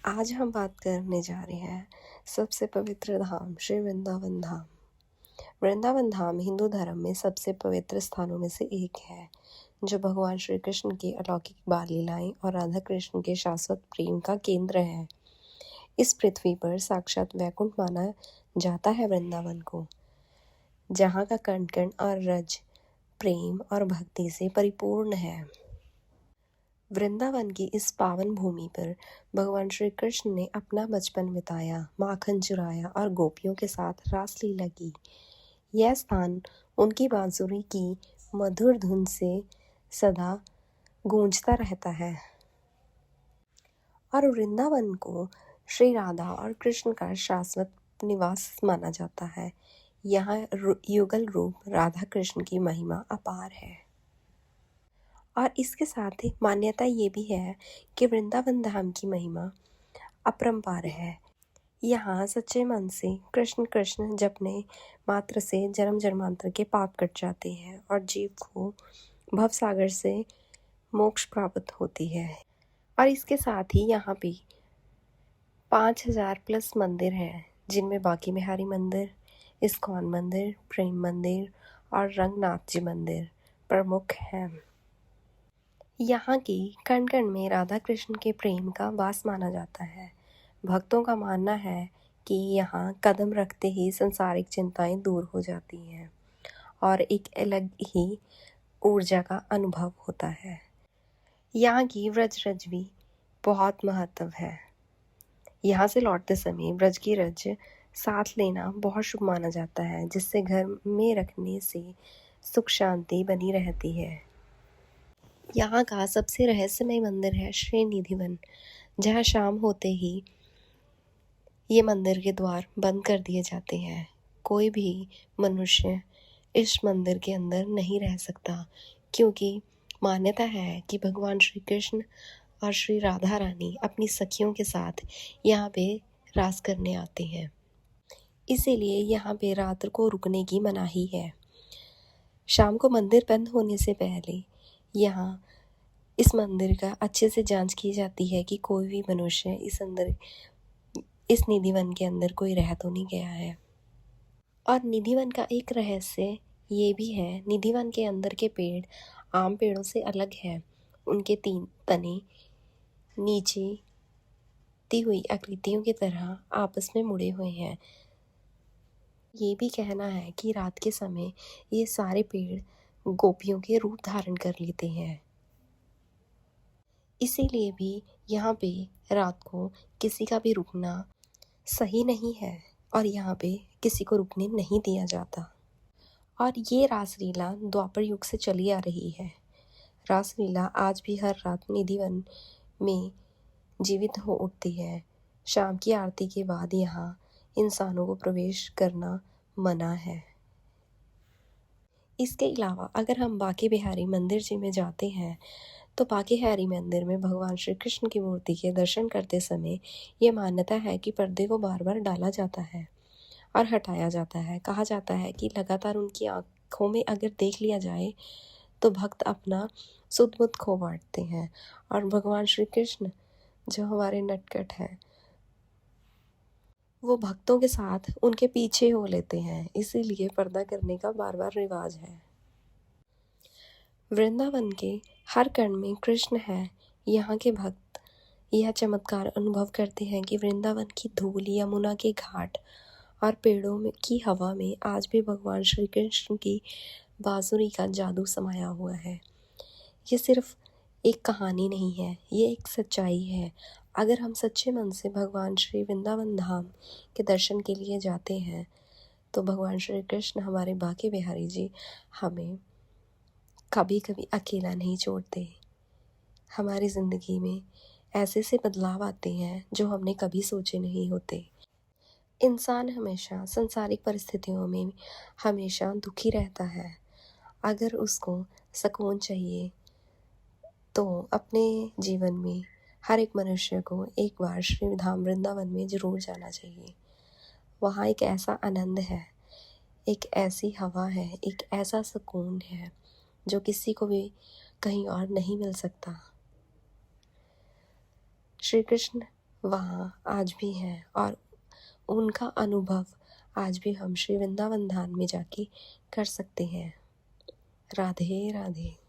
आज हम बात करने जा रहे हैं सबसे पवित्र धाम श्री वृंदावन धाम। वृंदावन धाम हिंदू धर्म में सबसे पवित्र स्थानों में से एक है, जो भगवान श्री कृष्ण की अलौकिक बाल लीलाएं और राधा कृष्ण के शाश्वत प्रेम का केंद्र है। इस पृथ्वी पर साक्षात वैकुंठ माना जाता है वृंदावन को, जहाँ का कण कण और रज प्रेम और भक्ति से परिपूर्ण है। वृंदावन की इस पावन भूमि पर भगवान श्री कृष्ण ने अपना बचपन बिताया, माखन चुराया और गोपियों के साथ रासलीला की। यह स्थान उनकी बांसुरी की मधुर धुन से सदा गूंजता रहता है और वृंदावन को श्री राधा और कृष्ण का शाश्वत निवास माना जाता है। यहाँ युगल रूप राधा कृष्ण की महिमा अपार है और इसके साथ ही मान्यता ये भी है कि वृंदावन धाम की महिमा अपरंपार है। यहाँ सच्चे मन से कृष्ण कृष्ण जपने मात्र से जन्म जन्मांतर के पाप कट जाते हैं और जीव को भव सागर से मोक्ष प्राप्त होती है। और इसके साथ ही यहाँ पे 5000 प्लस मंदिर हैं, जिनमें बांके बिहारी मंदिर, इस्कॉन मंदिर, प्रेम मंदिर और रंगनाथ जी मंदिर प्रमुख हैं। यहाँ की कण कण में राधा कृष्ण के प्रेम का वास माना जाता है। भक्तों का मानना है कि यहाँ कदम रखते ही संसारिक चिंताएं दूर हो जाती हैं और एक अलग ही ऊर्जा का अनुभव होता है। यहाँ की व्रज रज भी बहुत महत्व है। यहाँ से लौटते समय व्रज की रज साथ लेना बहुत शुभ माना जाता है, जिससे घर में रखने से सुख शांति बनी रहती है। यहाँ का सबसे रहस्यमय मंदिर है श्री निधिवन, जहाँ शाम होते ही ये मंदिर के द्वार बंद कर दिए जाते हैं। कोई भी मनुष्य इस मंदिर के अंदर नहीं रह सकता, क्योंकि मान्यता है कि भगवान श्री कृष्ण और श्री राधा रानी अपनी सखियों के साथ यहाँ पे रास करने आते हैं। इसीलिए यहाँ पे रात को रुकने की मनाही है। शाम को मंदिर बंद होने से पहले यहाँ इस मंदिर का अच्छे से जांच की जाती है कि कोई भी मनुष्य इस निधिवन के अंदर कोई रह तो नहीं गया है। और निधिवन का एक रहस्य ये भी है, निधिवन के अंदर के पेड़ आम पेड़ों से अलग है। उनके 3 तने नीचे दी हुई आकृतियों की तरह आपस में मुड़े हुए हैं। ये भी कहना है कि रात के समय ये सारे पेड़ गोपियों के रूप धारण कर लेते हैं। इसीलिए भी यहाँ पे रात को किसी का भी रुकना सही नहीं है और यहाँ पे किसी को रुकने नहीं दिया जाता। और ये रासलीला द्वापर युग से चली आ रही है। रासलीला आज भी हर रात निधिवन में जीवित हो उठती है। शाम की आरती के बाद यहाँ इंसानों को प्रवेश करना मना है। इसके अलावा अगर हम बांके बिहारी मंदिर जी में जाते हैं तो बांके बिहारी मंदिर में भगवान श्री कृष्ण की मूर्ति के दर्शन करते समय ये मान्यता है कि पर्दे को बार बार डाला जाता है और हटाया जाता है। कहा जाता है कि लगातार उनकी आँखों में अगर देख लिया जाए तो भक्त अपना सुध बुध खो बैठते हैं और भगवान श्री कृष्ण जो हमारे नटखट हैं वो भक्तों के साथ उनके पीछे हो लेते हैं। इसीलिए पर्दा करने का बार बार रिवाज है। वृंदावन के हर कण में कृष्ण है। यहाँ के भक्त यह चमत्कार अनुभव करते हैं कि वृंदावन की धूल, यमुना के घाट और पेड़ों में की हवा में आज भी भगवान श्री कृष्ण की बांसुरी का जादू समाया हुआ है। ये सिर्फ एक कहानी नहीं है, ये एक सच्चाई है। अगर हम सच्चे मन से भगवान श्री वृंदावन धाम के दर्शन के लिए जाते हैं तो भगवान श्री कृष्ण हमारे बांके बिहारी जी हमें कभी कभी अकेला नहीं छोड़ते। हमारी ज़िंदगी में ऐसे से बदलाव आते हैं जो हमने कभी सोचे नहीं होते। इंसान हमेशा सांसारिक परिस्थितियों में हमेशा दुखी रहता है। अगर उसको सुकून चाहिए तो अपने जीवन में हर एक मनुष्य को एक बार श्री धाम वृंदावन में ज़रूर जाना चाहिए। वहाँ एक ऐसा आनंद है, एक ऐसी हवा है, एक ऐसा सुकून है जो किसी को भी कहीं और नहीं मिल सकता। श्री कृष्ण वहाँ आज भी हैं और उनका अनुभव आज भी हम श्री वृंदावन धाम में जाके कर सकते हैं। राधे राधे।